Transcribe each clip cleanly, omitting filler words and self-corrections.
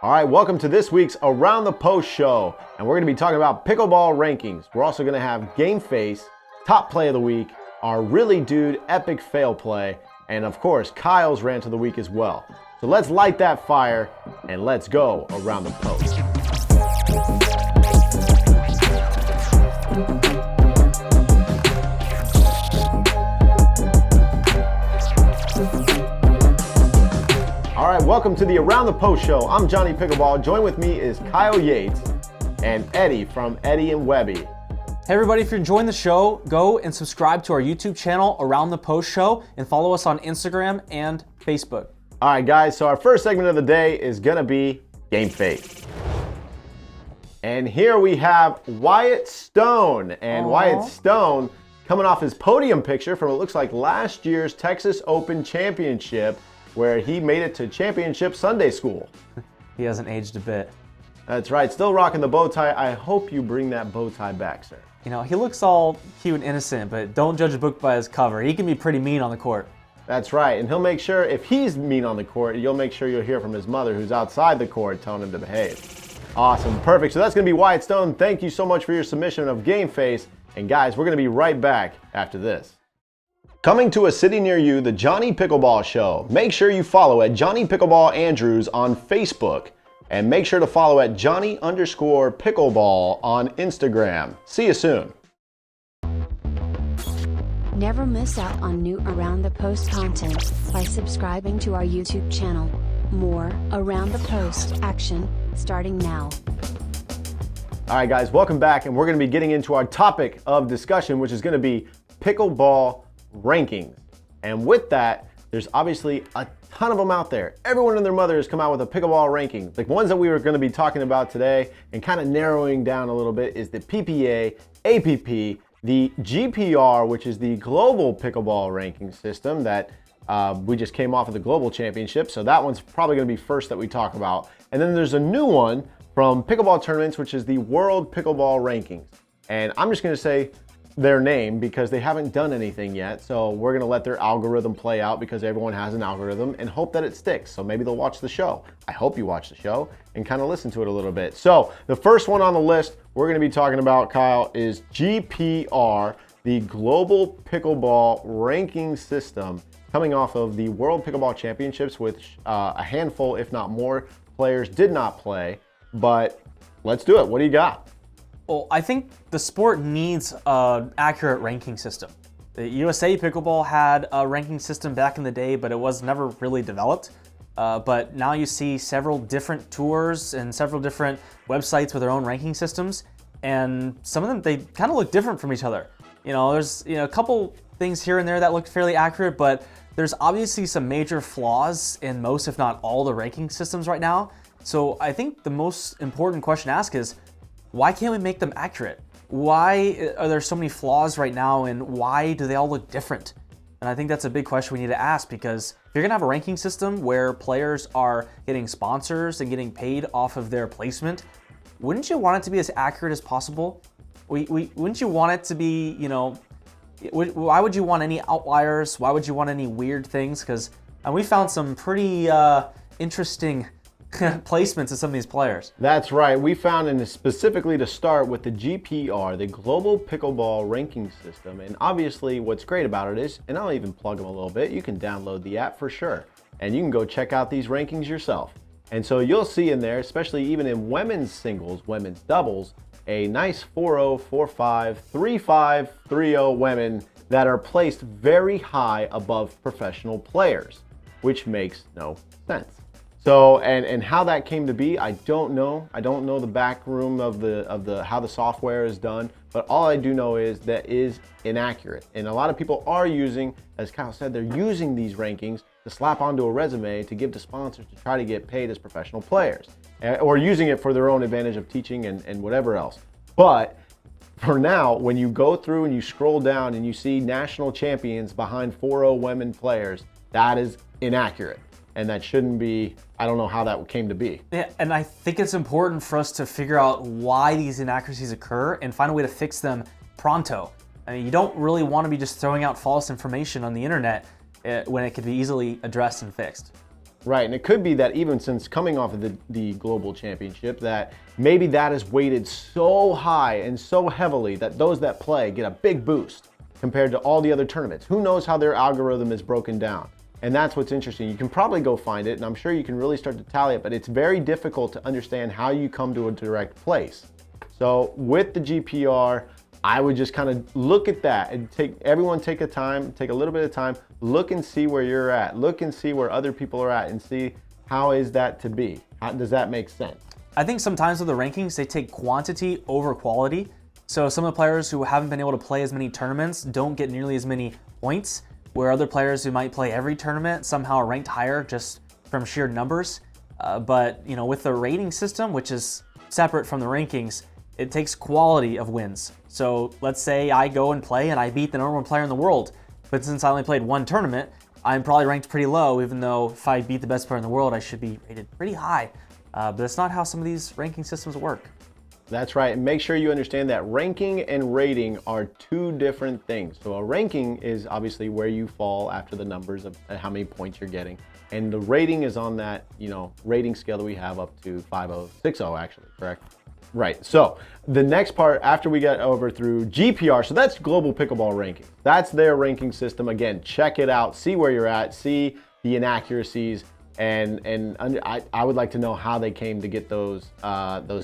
All right, welcome to this week's Around the Post show, and we're going to be talking about pickleball rankings. We're also going to have Game Face, Top Play of the Week, our Really Dude Epic Fail Play, and of course, Kyle's Rant of the Week as well. So let's light that fire, and let's go Around the Post. All right, welcome to the Around the Post show. I'm Jonny Pickleball. Join with me is Kyle Yates and Eddie from Eddie and Webby. Hey everybody, if you're enjoying the show, go and subscribe to our YouTube channel, Around the Post Show, and follow us on Instagram and Facebook. All right, guys, so our first segment of the day is gonna be Game Face. And here we have Wyatt Stone. And Wyatt Stone coming off his podium picture from, it looks like, last year's Texas Open Championship, where he made it to Championship Sunday School. He hasn't aged a bit. That's right, still rocking the bow tie. I hope you bring that bow tie back, sir. You know, he looks all cute and innocent, but don't judge a book by his cover. He can be pretty mean on the court. That's right, and he'll make sure, if he's mean on the court, you'll make sure you'll hear from his mother, who's outside the court, telling him to behave. Awesome, perfect. So that's gonna be Wyatt Stone. Thank you so much for your submission of Game Face. And guys, we're gonna be right back after this. Coming to a city near you, the Jonny Pickleball Show. Make sure you follow at Jonny Pickleball Andrews on Facebook. And make sure to follow at Jonny_Pickleball on Instagram. See you soon. Never miss out on new Around the Post content by subscribing to our YouTube channel. More Around the Post action starting now. All right, guys, welcome back. And we're going to be getting into our topic of discussion, which is going to be pickleball rankings. And with that, there's obviously a ton of them out there. Everyone and their mother has come out with a pickleball ranking. The ones that we were going to be talking about today and kind of narrowing down a little bit is the PPA, APP, the GPR, which is the global pickleball ranking system that we just came off of the global championship. So that one's probably going to be first that we talk about. And then there's a new one from Pickleball Tournaments, which is the World Pickleball Rankings. And I'm just going to say their name because they haven't done anything yet. So we're going to let their algorithm play out because everyone has an algorithm and hope that it sticks. So maybe they'll watch the show. I hope you watch the show and kind of listen to it a little bit. So the first one on the list we're going to be talking about, Kyle, is GPR, the Global Pickleball Ranking System, coming off of the World Pickleball Championships, which a handful, if not more, players did not play. But let's do it. What do you got? Well, I think the sport needs an accurate ranking system. The USA Pickleball had a ranking system back in the day, but it was never really developed. But now you see several different tours and several different websites with their own ranking systems. And some of them, they kind of look different from each other. You know, there's a couple things here and there that look fairly accurate, but there's obviously some major flaws in most, if not all, the ranking systems right now. So I think the most important question to ask is, why can't we make them accurate? Why are there so many flaws right now, and why do they all look different? And I think that's a big question we need to ask, because if you're gonna have a ranking system where players are getting sponsors and getting paid off of their placement, wouldn't you want it to be as accurate as possible? Wouldn't you want it to be, why would you want any outliers? Why would you want any weird things? Because we found some pretty interesting placements of some of these players. That's right. We found, and specifically to start with the GPR, the Global Pickleball Ranking System. And obviously what's great about it is, and I'll even plug them a little bit, you can download the app for sure. And you can go check out these rankings yourself. And so you'll see in there, especially even in women's singles, women's doubles, a nice 4-0, 4-5, 3-5, 3-0 women that are placed very high above professional players, which makes no sense. So, and how that came to be, I don't know. I don't know the back room of the how the software is done, but all I do know is that is inaccurate. And a lot of people are using, as Kyle said, they're using these rankings to slap onto a resume to give to sponsors to try to get paid as professional players, or using it for their own advantage of teaching and whatever else. But for now, when you go through and you scroll down and you see national champions behind 4-0 women players, that is inaccurate. And that shouldn't be, I don't know how that came to be. Yeah, and I think it's important for us to figure out why these inaccuracies occur and find a way to fix them pronto. I mean, you don't really want to be just throwing out false information on the internet when it could be easily addressed and fixed. Right, and it could be that even since coming off of the global championship, that maybe that is weighted so high and so heavily that those that play get a big boost compared to all the other tournaments. Who knows how their algorithm is broken down? And that's what's interesting. You can probably go find it, and I'm sure you can really start to tally it, but it's very difficult to understand how you come to a direct place. So with the GPR, I would just kind of look at that and take a little bit of time, look and see where you're at, look and see where other people are at, and see how is that to be. How does that make sense? I think sometimes with the rankings, they take quantity over quality. So some of the players who haven't been able to play as many tournaments don't get nearly as many points, where other players who might play every tournament somehow are ranked higher just from sheer numbers. But with the rating system, which is separate from the rankings, it takes quality of wins. So let's say I go and play and I beat the number one player in the world, but since I only played one tournament, I'm probably ranked pretty low, even though if I beat the best player in the world, I should be rated pretty high. But that's not how some of these ranking systems work. That's right, and make sure you understand that ranking and rating are two different things. So a ranking is obviously where you fall after the numbers of how many points you're getting. And the rating is on that, rating scale that we have up to 5.0, 6.0 actually, correct? Right, so the next part after we get over through GPR, so that's Global Pickleball Ranking. That's their ranking system. Again, check it out, see where you're at, see the inaccuracies, and I would like to know how they came to get those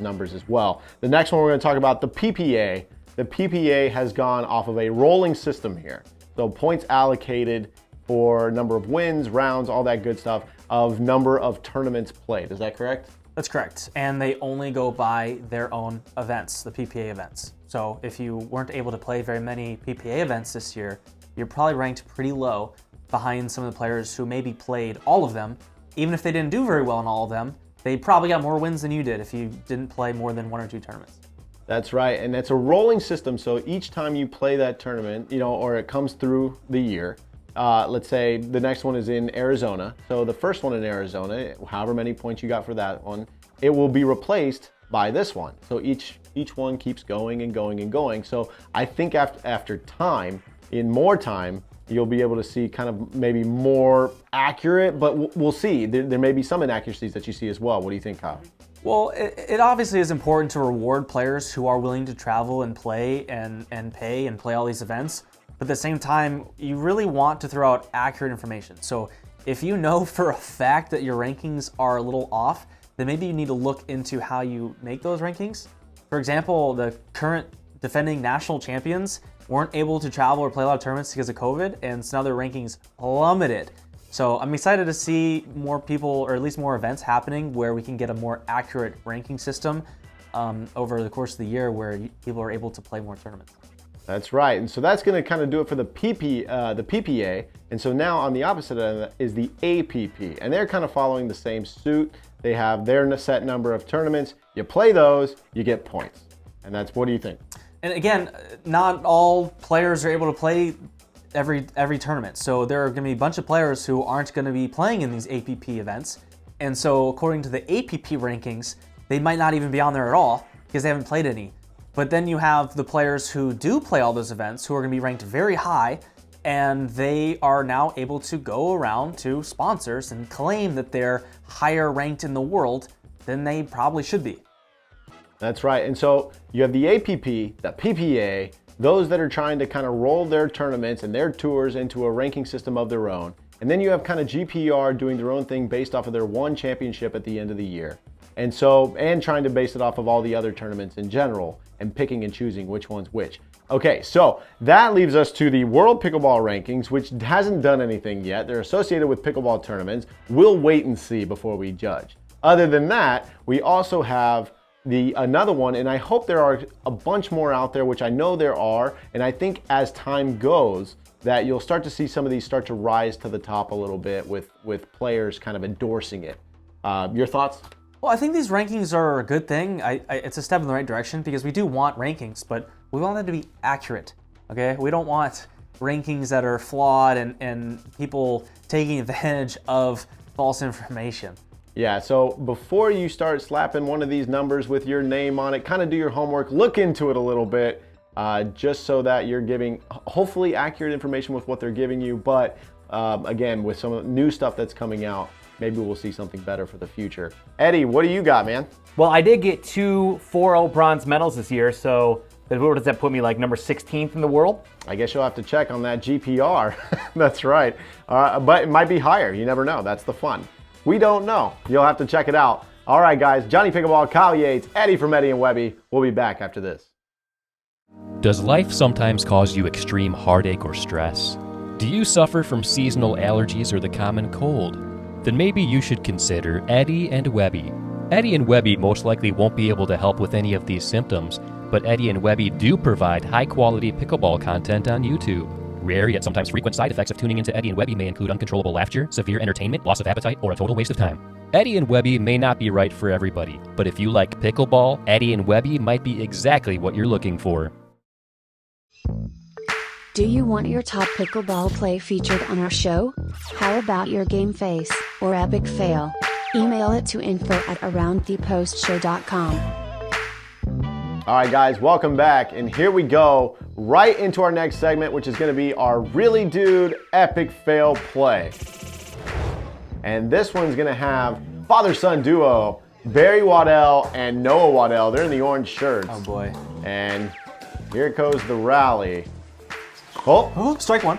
numbers as well. The next one we're going to talk about the PPA. The PPA has gone off of a rolling system here. So points allocated for number of wins, rounds, all that good stuff, of number of tournaments played. Is that correct? That's correct. And they only go by their own events, the PPA events. So if you weren't able to play very many PPA events this year, you're probably ranked pretty low behind some of the players who maybe played all of them. Even if they didn't do very well in all of them, they probably got more wins than you did if you didn't play more than one or two tournaments. That's right, and that's a rolling system. So each time you play that tournament, or it comes through the year, let's say the next one is in Arizona. So the first one in Arizona, however many points you got for that one, it will be replaced by this one. So each one keeps going and going and going. So I think after time, in more time, you'll be able to see kind of maybe more accurate, but we'll see. There may be some inaccuracies that you see as well. What do you think, Kyle? Well, it obviously is important to reward players who are willing to travel and play and pay and play all these events. But at the same time, you really want to throw out accurate information. So if you know for a fact that your rankings are a little off, then maybe you need to look into how you make those rankings. For example, the current defending national champions weren't able to travel or play a lot of tournaments because of COVID, and so now their rankings plummeted. So I'm excited to see more people, or at least more events happening where we can get a more accurate ranking system over the course of the year where people are able to play more tournaments. That's right, and so that's going to kind of do it for the PPA. And so now on the opposite end is the APP, and they're kind of following the same suit. They have their set number of tournaments. You play those, you get points, and that's, what do you think? And again, not all players are able to play every tournament. So there are going to be a bunch of players who aren't going to be playing in these APP events. And so according to the APP rankings, they might not even be on there at all because they haven't played any. But then you have the players who do play all those events who are going to be ranked very high, and they are now able to go around to sponsors and claim that they're higher ranked in the world than they probably should be. That's right. And so you have the APP, the PPA, those that are trying to kind of roll their tournaments and their tours into a ranking system of their own. And then you have kind of GPR doing their own thing based off of their one championship at the end of the year. And trying to base it off of all the other tournaments in general and picking and choosing which one's which. Okay, so that leaves us to the World Pickleball Rankings, which hasn't done anything yet. They're associated with pickleball tournaments. We'll wait and see before we judge. Other than that, we also have another one, and I hope there are a bunch more out there, which I know there are, and I think as time goes, that you'll start to see some of these start to rise to the top a little bit with players kind of endorsing it. Your thoughts? Well, I think these rankings are a good thing. It's a step in the right direction because we do want rankings, but we want them to be accurate, okay? We don't want rankings that are flawed and people taking advantage of false information. Yeah, so before you start slapping one of these numbers with your name on it, kind of do your homework, look into it a little bit, just so that you're giving hopefully accurate information with what they're giving you. But again, with some new stuff that's coming out, maybe we'll see something better for the future. Eddie, what do you got, man? Well, I did get 2 4-0 bronze medals this year, so what does that put me, like number 16th in the world? I guess you'll have to check on that GPR. That's right. But it might be higher. You never know. That's the fun. We don't know. You'll have to check it out. All right, guys. Jonny Pickleball, Kyle Yates, Eddie from Eddie and Webby. We'll be back after this. Does life sometimes cause you extreme heartache or stress? Do you suffer from seasonal allergies or the common cold? Then maybe you should consider Eddie and Webby. Eddie and Webby most likely won't be able to help with any of these symptoms, but Eddie and Webby do provide high-quality pickleball content on YouTube. Rare yet sometimes frequent side effects of tuning into Eddie and Webby may include uncontrollable laughter, severe entertainment, loss of appetite, or a total waste of time. Eddie and Webby may not be right for everybody, but if you like pickleball, Eddie and Webby might be exactly what you're looking for. Do you want your top pickleball play featured on our show? How about your game face, or epic fail? Email it to info@aroundthepostshow.com. All right, guys, welcome back. And here we go right into our next segment, which is going to be our Really Dude Epic Fail Play. And this one's going to have father-son duo, Barry Waddell and Noah Waddell. They're in the orange shirts. Oh boy. And here goes the rally. Oh, Strike one.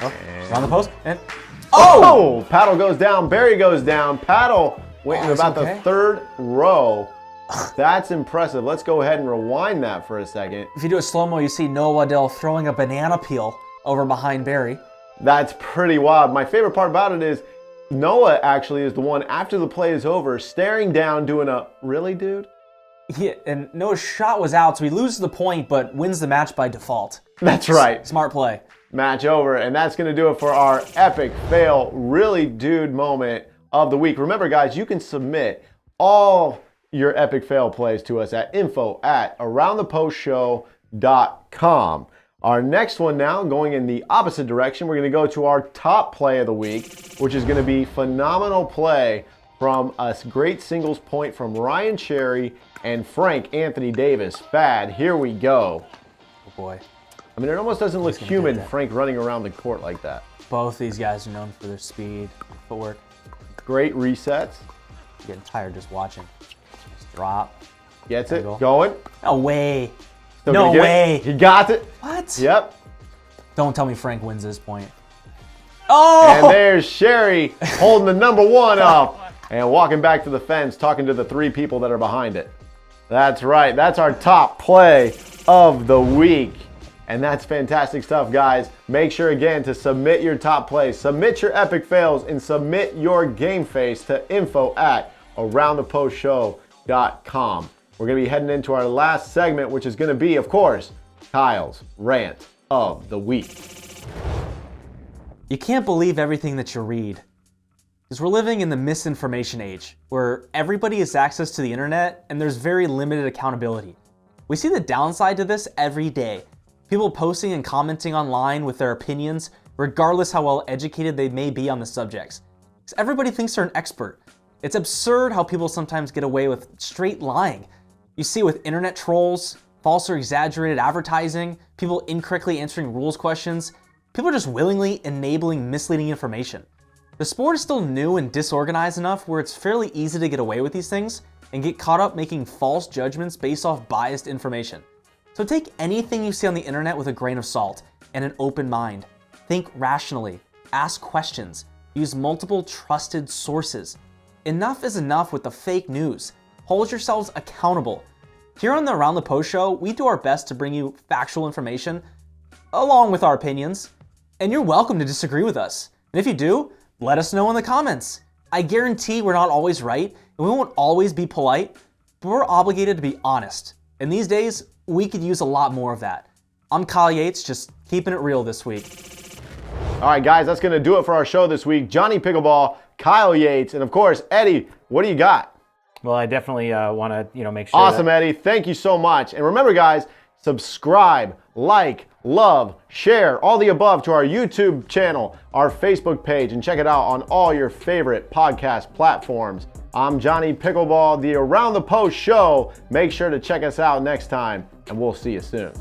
Around the post. And oh! Paddle goes down. Barry goes down. Paddle went in it's about okay. the third row. That's impressive. Let's go ahead and rewind that for a second. if you do a slow-mo, you see Noah Waddell throwing a banana peel over behind Barry. That's pretty wild. My favorite part about it is Noah actually is the one, after the play is over, staring down, doing a, really, dude? Yeah, and Noah's shot was out, so he loses the point, but wins the match by default. That's right. Smart play. Match over, and that's going to do it for our epic fail, really dude moment of the week. Remember, guys, you can submit all your epic fail plays to us at info@aroundthepostshow.com. Our next one now, going in the opposite direction, we're going to go to our top play of the week, which is going to be phenomenal play from a great singles point from Ryan Cherry and Frank Anthony Davis. Fad, here we go. Oh boy. I mean, it almost doesn't look human, Frank running around the court like that. Both these guys are known for their speed, footwork. Great resets. I'm getting tired just watching. Just drop. Gets it. Angle. Going. No way. Still No gonna get way. it. He got it. What? Yep. Don't tell me Frank wins this point. Oh! And there's Sherry holding the number one up and walking back to the fence, talking to the 3 people that are behind it. That's right. That's our top play of the week. And that's fantastic stuff, guys. Make sure, again, to submit your top plays, submit your epic fails, and submit your game face to info@aroundthepostshow.com. We're going to be heading into our last segment, which is going to be, of course, Kyle's Rant of the Week. You can't believe everything that you read. Because we're living in the misinformation age, where everybody has access to the internet and there's very limited accountability. We see the downside to this every day. People posting and commenting online with their opinions, regardless how well educated they may be on the subjects. Because everybody thinks they're an expert. It's absurd how people sometimes get away with straight lying. You see with internet trolls, false or exaggerated advertising, people incorrectly answering rules questions. People are just willingly enabling misleading information. The sport is still new and disorganized enough where it's fairly easy to get away with these things and get caught up making false judgments based off biased information. So take anything you see on the internet with a grain of salt and an open mind. Think rationally, ask questions, use multiple trusted sources. Enough is enough with the fake news. Hold yourselves accountable. Here on the Around the Post Show, we do our best to bring you factual information along with our opinions. And you're welcome to disagree with us. And if you do, let us know in the comments. I guarantee we're not always right, and we won't always be polite, but we're obligated to be honest. And these days, we could use a lot more of that. I'm Kyle Yates, just keeping it real this week. All right, guys, that's going to do it for our show this week. Jonny Pickleball, Kyle Yates, and of course, Eddie, what do you got? Well, I definitely want to, make sure. Awesome, Eddie. Thank you so much. And remember, guys, subscribe, like, love, share, all the above to our YouTube channel, our Facebook page, and check it out on all your favorite podcast platforms. I'm Jonny Pickleball, the Around the Post Show. Make sure to check us out next time, and we'll see you soon.